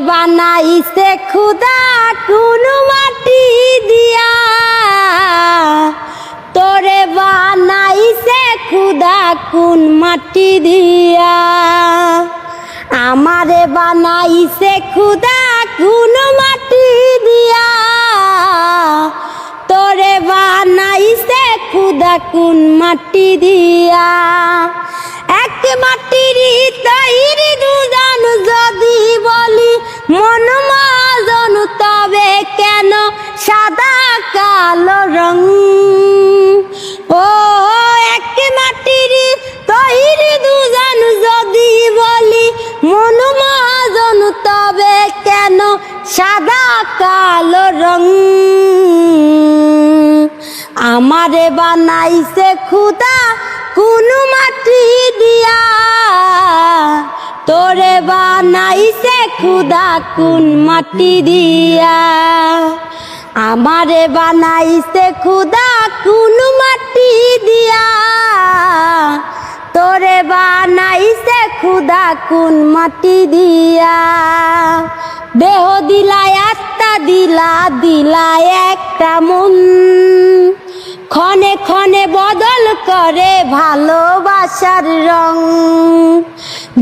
বানাইছে খুদা কোন মাটি দিয়া, তোরে বানাইছে খুদা কোন মাটি দিয়া, আমারে বানাইছে খুদা কোন মাটি দিয়া, তোরে বানাইছে খুদা কোন মাটি দিয়া। এক মাটির তৈরি দুজন যদি বলি মন মজন, তবে কেন সাদা কালো রং? ও এক মাটির তৈরি দুজন যদি বলি মন মজন, তবে কেন সাদা কালো রং? আমারে বানাইছে খুদা কোন মাটি দিয়া, তোরে বানাইছে খুদা কোন মাটি দিয়া, আমারে বানাইছে খুদা কোন মাটি দিয়া, তোরে বানাইছে খুদা কোন মাটি দিয়া। দেহ দিলায় আত্মা দিলা, দিলায় একটা মন, ক্ষণে ক্ষণে বদল করে ভালোবাসার রং।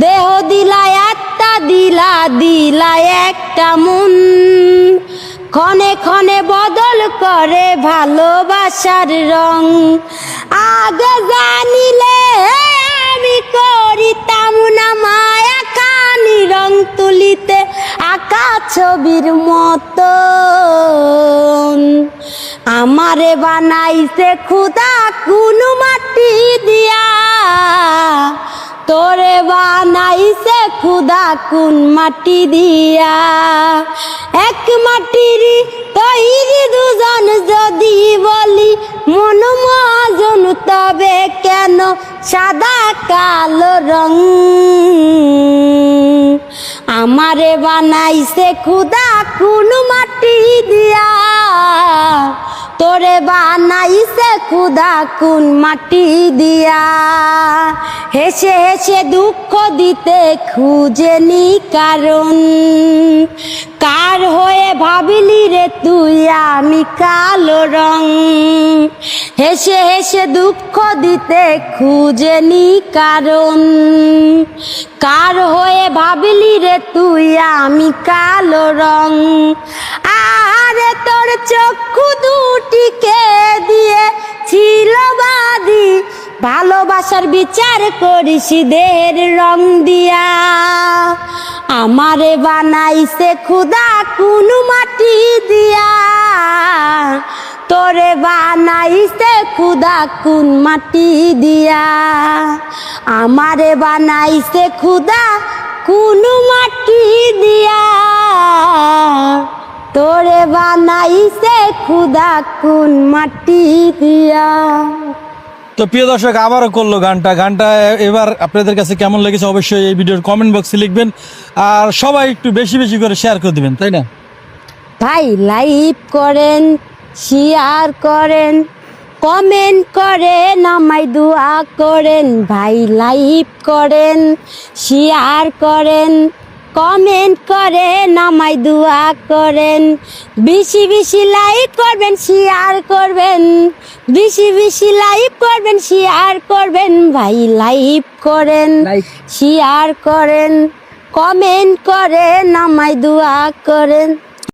দেহ দিলায় আত্মা দিলা, দিলায় একটা মন, ক্ষণে ক্ষণে বদল করে ভালোবাসার রং। আগে জানিলে আমি করিতাম না মায়া খানি রং তুলিতে আঁকা ছবির মতো। আমারে বানাইছে খুদা কোন মাটি দিয়া, তোরে বানাইছে খুদা কোন মাটি দিয়া। এক মাটির তৈরি দুজন যদি বলি মন মজন, তবে কেন সাদা কালো রং? আমারে বানাইছে খুদা কোন মাটি দিয়া, তোরে বানাইছে খুদা কোন মাটি দিয়া। হেসে হেসে দুঃখ দিতে খুঁজেনি কারণ, কার হয়ে ভাবিলি রে তুই আমি কালো রং? হেসে হেসে দুঃখ দিতে খুঁজেনি কারণ, কার হয়ে ভাবিলি রে তুই আমি কালো রং? আরে তোর চক্ষু দুটিকে দিয়ে ছিল বাদি, ভালোবাসার বিচার করিস দেহের রং দিয়া। আমারে বানাইছে খুদা কোন মাটি দিয়া, তোরে বানাইছে খুদা কোন মাটি দিয়া, আমারে বানাইছে খুদা কোন মাটি দিয়া, তোরে বানাইছে খুদা কোন মাটি দিয়া। তো প্রিয় দর্শক আবারও করলো গানটা এবার আপনাদের কাছে কেমন লেগেছে অবশ্যই এই ভিডিওর কমেন্ট বক্সে লিখবেন, আর সবাই একটু বেশি বেশি করে শেয়ার করে দিবেন, তাই না ভাই? লাইক করেন, শেয়ার করেন, কমেন্ট করেন, আমায় দোয়া করেন। ভাই লাইক করেন, শেয়ার করেন, কমেন্ট করেন, আমায় দোয়া করেন। বেশি বেশি লাইক করবেন, শেয়ার করবেন, বেশি বেশি লাইক করবেন, শেয়ার করবেন। ভাই লাইক করেন, শেয়ার করেন, কমেন্ট করেন, আমায় দোয়া করেন।